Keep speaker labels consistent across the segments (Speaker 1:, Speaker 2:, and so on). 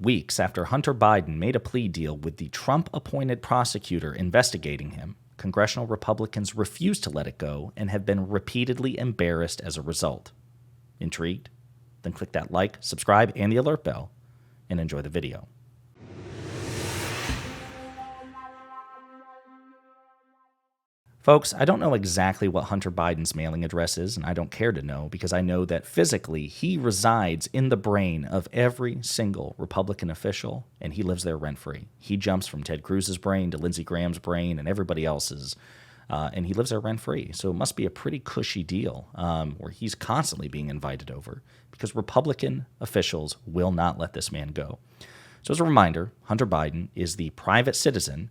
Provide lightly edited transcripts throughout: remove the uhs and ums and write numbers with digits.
Speaker 1: weeks after Hunter Biden made a plea deal with the Trump-appointed prosecutor investigating him, congressional Republicans refused to let it go and have been repeatedly embarrassed as a result. Intrigued? Then click that like, subscribe, and the alert bell, and enjoy the video. Folks, I don't know exactly what Hunter Biden's mailing address is, and I don't care to know because I know that physically he resides in the brain of every single Republican official, and he lives there rent-free. He jumps from Ted Cruz's brain to Lindsey Graham's brain and everybody else's, and he lives there rent-free. So it must be a pretty cushy deal where he's constantly being invited over because Republican officials will not let this man go. So as a reminder, Hunter Biden is the private citizen.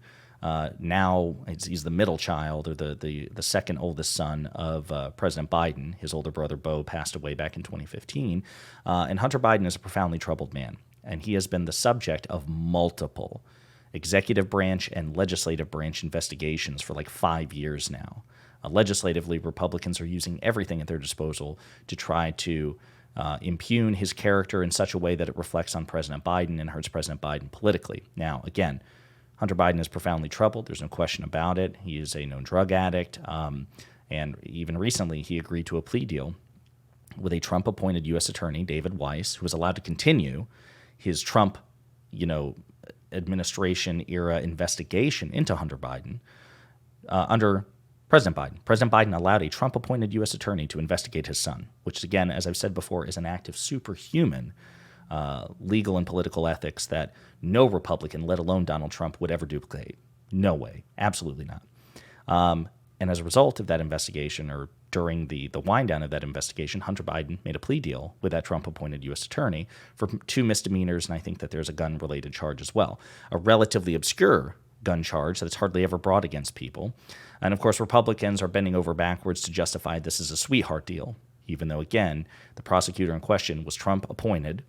Speaker 1: Now he's the middle child or the second oldest son of President Biden. His older brother, Beau, passed away back in 2015. And Hunter Biden is a profoundly troubled man. And he has been the subject of multiple executive branch and legislative branch investigations for like 5 years now. Legislatively, Republicans are using everything at their disposal to try to impugn his character in such a way that it reflects on President Biden and hurts President Biden politically. Now, again, Hunter Biden is profoundly troubled. There's no question about it. He is a known drug addict. And even recently, he agreed to a plea deal with a Trump-appointed US Attorney, David Weiss, who was allowed to continue his Trump, administration-era investigation into Hunter Biden under President Biden. President Biden allowed a Trump-appointed U.S. attorney to investigate his son, which, again, as I've said before, is an act of superhuman legal and political ethics that no Republican, let alone Donald Trump, would ever duplicate. No way. Absolutely not. And as a result of that investigation, or during the wind down of that investigation, Hunter Biden made a plea deal with that Trump-appointed U.S. attorney for 2 misdemeanors, and I think that there's a gun-related charge as well. A relatively obscure gun charge that it's hardly ever brought against people. And of course, Republicans are bending over backwards to justify this as a sweetheart deal, even though, again, the prosecutor in question was Trump-appointed,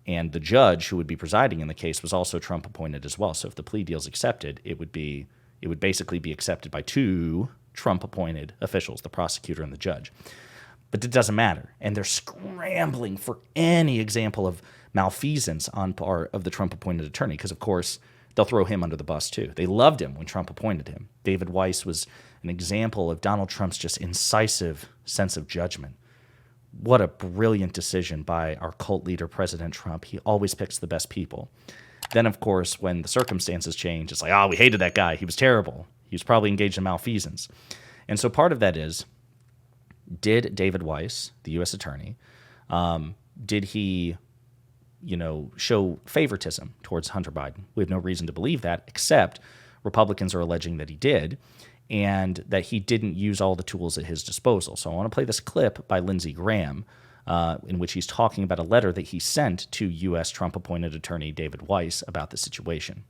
Speaker 1: and the judge who would be presiding in the case was also Trump-appointed as well. So if the plea deal is accepted, it would basically be accepted by 2 Trump-appointed officials, the prosecutor and the judge. But it doesn't matter, and they're scrambling for any example of malfeasance on part of the Trump-appointed attorney because, of course, they'll throw him under the bus too. They loved him when Trump appointed him. David Weiss was an example of Donald Trump's just incisive sense of judgment. What a brilliant decision by our cult leader, President Trump. He always picks the best people. Then, of course, when the circumstances change, it's like, we hated that guy. He was terrible. He was probably engaged in malfeasance. And so part of that is, did David Weiss, the U.S. attorney, did he show favoritism towards Hunter Biden? We have no reason to believe that, except Republicans are alleging that he did, and that he didn't use all the tools at his disposal. So I want to play this clip by Lindsey Graham, in which he's talking about a letter that he sent to U.S. Trump-appointed attorney David Weiss about the situation.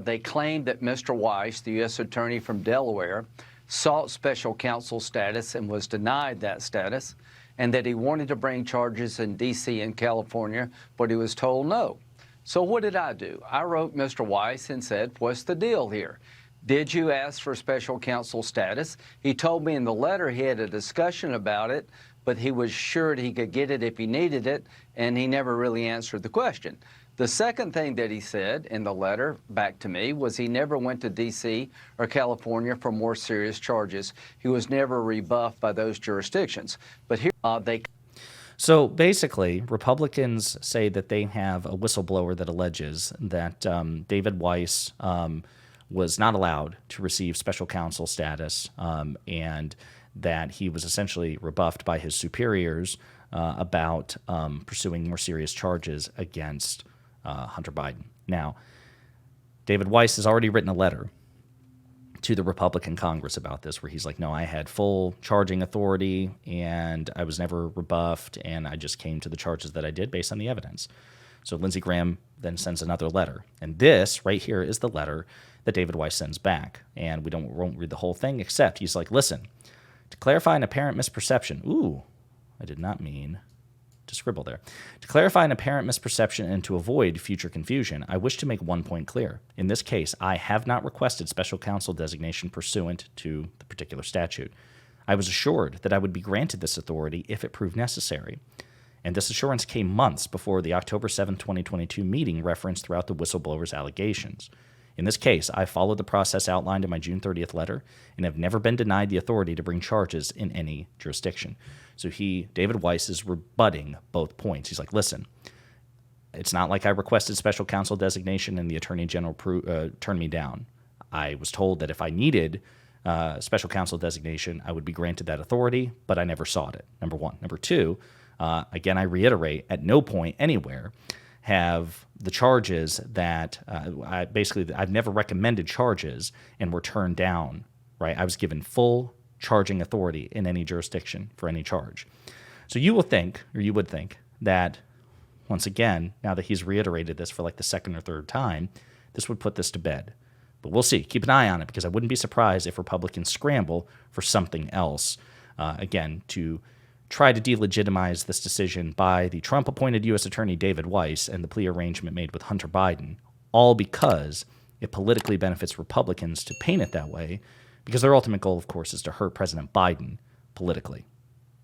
Speaker 2: They claimed that Mr. Weiss, the U.S. attorney from Delaware, sought special counsel status and was denied that status, and that he wanted to bring charges in D.C. and California, but he was told no. So what did I do? I wrote Mr. Weiss and said, what's the deal here? Did you ask for special counsel status? He told me in the letter he had a discussion about it, but he was sure he could get it if he needed it, and he never really answered the question. The second thing that he said in the letter back to me was he never went to D.C. or California for more serious charges. He was never rebuffed by those jurisdictions. But here
Speaker 1: So basically, Republicans say that they have a whistleblower that alleges that David Weiss was not allowed to receive special counsel status and that he was essentially rebuffed by his superiors about pursuing more serious charges against Hunter Biden. Now, David Weiss has already written a letter to the Republican Congress about this, where he's like, no, I had full charging authority and I was never rebuffed, and I just came to the charges that I did based on the evidence. So Lindsey Graham then sends another letter. And this right here is the letter that David Weiss sends back. And we won't read the whole thing, except he's like, listen, to clarify an apparent misperception. Ooh, I did not mean to scribble there. To clarify an apparent misperception and to avoid future confusion, I wish to make one point clear. In this case, I have not requested special counsel designation pursuant to the particular statute. I was assured that I would be granted this authority if it proved necessary. And this assurance came months before the October 7, 2022 meeting referenced throughout the whistleblower's allegations. In this case, I followed the process outlined in my June 30th letter and have never been denied the authority to bring charges in any jurisdiction. So David Weiss, is rebutting both points. He's like, listen, it's not like I requested special counsel designation and the Attorney General turned me down. I was told that if I needed special counsel designation, I would be granted that authority, but I never sought it, number one. Number two, again, I reiterate, at no point anywhere have the charges that I've never recommended charges and were turned down, right? I was given full charging authority in any jurisdiction for any charge. So you would think that, once again, now that he's reiterated this for like the second or third time, this would put this to bed. But we'll see. Keep an eye on it, because I wouldn't be surprised if Republicans scramble for something else, again, to try to delegitimize this decision by the Trump-appointed U.S. Attorney David Weiss and the plea arrangement made with Hunter Biden, all because it politically benefits Republicans to paint it that way, because their ultimate goal, of course, is to hurt President Biden politically.